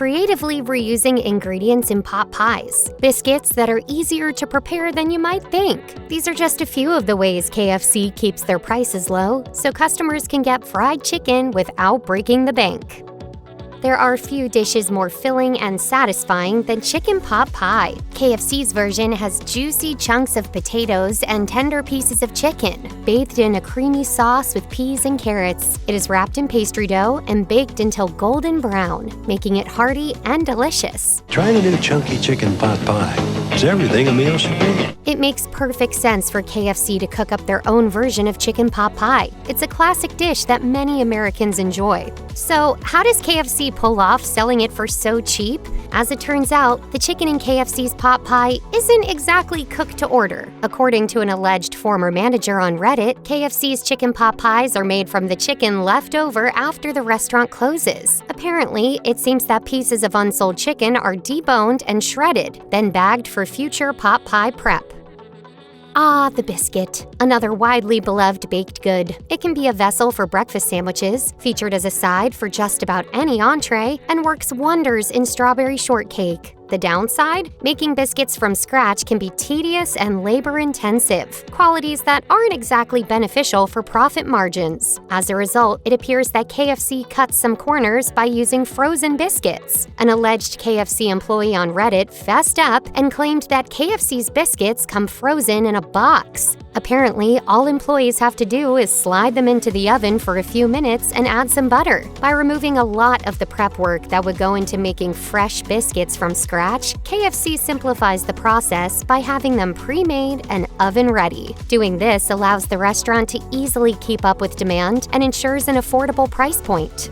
creatively reusing ingredients in pot pies, biscuits that are easier to prepare than you might think. These are just a few of the ways KFC keeps their prices low, so customers can get fried chicken without breaking the bank. There are few dishes more filling and satisfying than chicken pot pie. KFC's version has juicy chunks of potatoes and tender pieces of chicken, bathed in a creamy sauce with peas and carrots. It is wrapped in pastry dough and baked until golden brown, making it hearty and delicious. Trying a new chunky chicken pot pie. It's everything a meal should be. It makes perfect sense for KFC to cook up their own version of chicken pot pie. It's a classic dish that many Americans enjoy. So, how does KFC pull off selling it for so cheap? As it turns out, the chicken in KFC's pot pie isn't exactly cooked to order. According to an alleged former manager on Reddit, KFC's chicken pot pies are made from the chicken left over after the restaurant closes. Apparently, it seems that pieces of unsold chicken are deboned and shredded, then bagged for future pot pie prep. Ah, the biscuit, another widely beloved baked good. It can be a vessel for breakfast sandwiches, featured as a side for just about any entree, and works wonders in strawberry shortcake. The downside? Making biscuits from scratch can be tedious and labor-intensive, qualities that aren't exactly beneficial for profit margins. As a result, it appears that KFC cuts some corners by using frozen biscuits. An alleged KFC employee on Reddit fessed up and claimed that KFC's biscuits come frozen in a box. Apparently, all employees have to do is slide them into the oven for a few minutes and add some butter. By removing a lot of the prep work that would go into making fresh biscuits from scratch, KFC simplifies the process by having them pre-made and oven-ready. Doing this allows the restaurant to easily keep up with demand and ensures an affordable price point.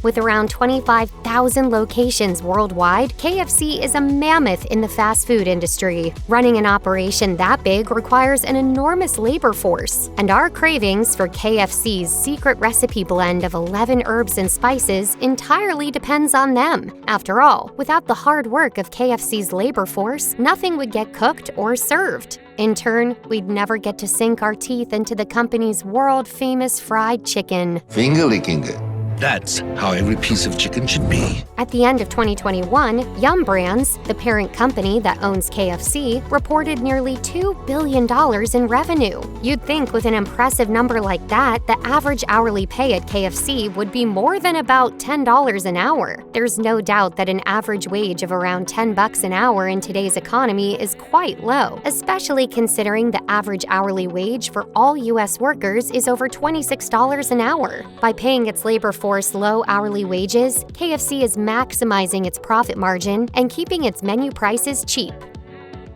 With around 25,000 locations worldwide, KFC is a mammoth in the fast food industry. Running an operation that big requires an enormous labor force, and our cravings for KFC's secret recipe blend of 11 herbs and spices entirely depends on them. After all, without the hard work of KFC's labor force, nothing would get cooked or served. In turn, we'd never get to sink our teeth into the company's world-famous fried chicken. Finger-lickin. That's how every piece of chicken should be. At the end of 2021, Yum Brands, the parent company that owns KFC, reported nearly $2 billion in revenue. You'd think with an impressive number like that, the average hourly pay at KFC would be more than about $10 an hour. There's no doubt that an average wage of around $10 an hour in today's economy is quite low, especially considering the average hourly wage for all U.S. workers is over $26 an hour. By paying its labor force low hourly wages, KFC is maximizing its profit margin and keeping its menu prices cheap.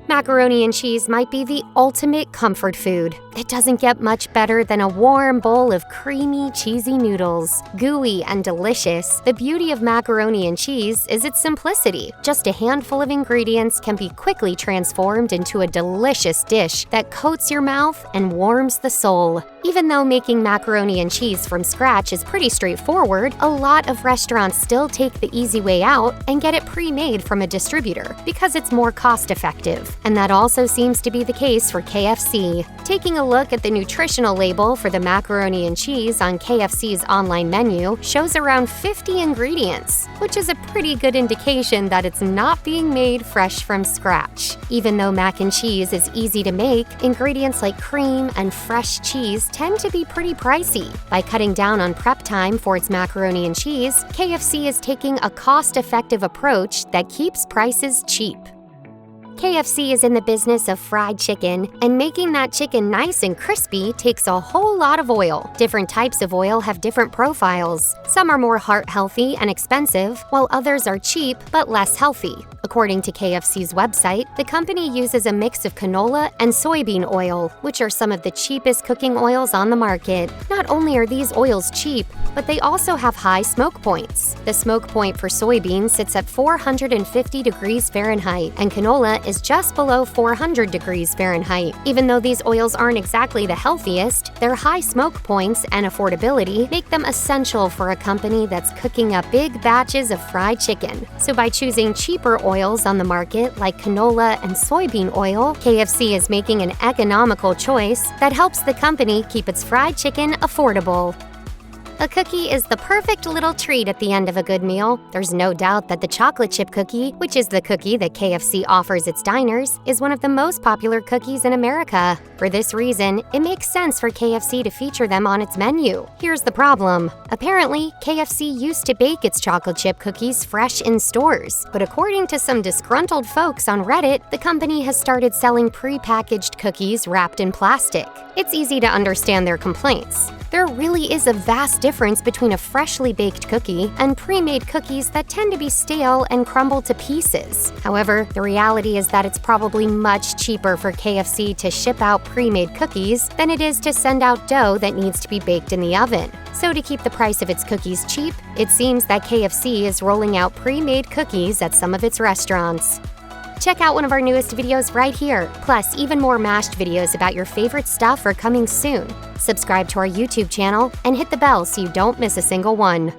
Macaroni and cheese might be the ultimate comfort food. It doesn't get much better than a warm bowl of creamy, cheesy noodles. Gooey and delicious, the beauty of macaroni and cheese is its simplicity. Just a handful of ingredients can be quickly transformed into a delicious dish that coats your mouth and warms the soul. Even though making macaroni and cheese from scratch is pretty straightforward, a lot of restaurants still take the easy way out and get it pre-made from a distributor because it's more cost-effective. And that also seems to be the case for KFC. Taking a look at the nutritional label for the macaroni and cheese on KFC's online menu shows around 50 ingredients, which is a pretty good indication that it's not being made fresh from scratch. Even though mac and cheese is easy to make, ingredients like cream and fresh cheese tend to be pretty pricey. By cutting down on prep time for its macaroni and cheese, KFC is taking a cost-effective approach that keeps prices cheap. KFC is in the business of fried chicken, and making that chicken nice and crispy takes a whole lot of oil. Different types of oil have different profiles. Some are more heart-healthy and expensive, while others are cheap but less healthy. According to KFC's website, the company uses a mix of canola and soybean oil, which are some of the cheapest cooking oils on the market. Not only are these oils cheap, but they also have high smoke points. The smoke point for soybeans sits at 450 degrees Fahrenheit, and canola is just below 400 degrees Fahrenheit. Even though these oils aren't exactly the healthiest, their high smoke points and affordability make them essential for a company that's cooking up big batches of fried chicken. So by choosing cheaper oils on the market like canola and soybean oil, KFC is making an economical choice that helps the company keep its fried chicken affordable. A cookie is the perfect little treat at the end of a good meal. There's no doubt that the chocolate chip cookie, which is the cookie that KFC offers its diners, is one of the most popular cookies in America. For this reason, it makes sense for KFC to feature them on its menu. Here's the problem. Apparently, KFC used to bake its chocolate chip cookies fresh in stores, but according to some disgruntled folks on Reddit, the company has started selling pre-packaged cookies wrapped in plastic. It's easy to understand their complaints. There really is a vast difference between a freshly baked cookie and pre-made cookies that tend to be stale and crumble to pieces. However, the reality is that it's probably much cheaper for KFC to ship out pre-made cookies than it is to send out dough that needs to be baked in the oven. So to keep the price of its cookies cheap, it seems that KFC is rolling out pre-made cookies at some of its restaurants. Check out one of our newest videos right here. Plus, even more mashed videos about your favorite stuff are coming soon. Subscribe to our YouTube channel and hit the bell so you don't miss a single one.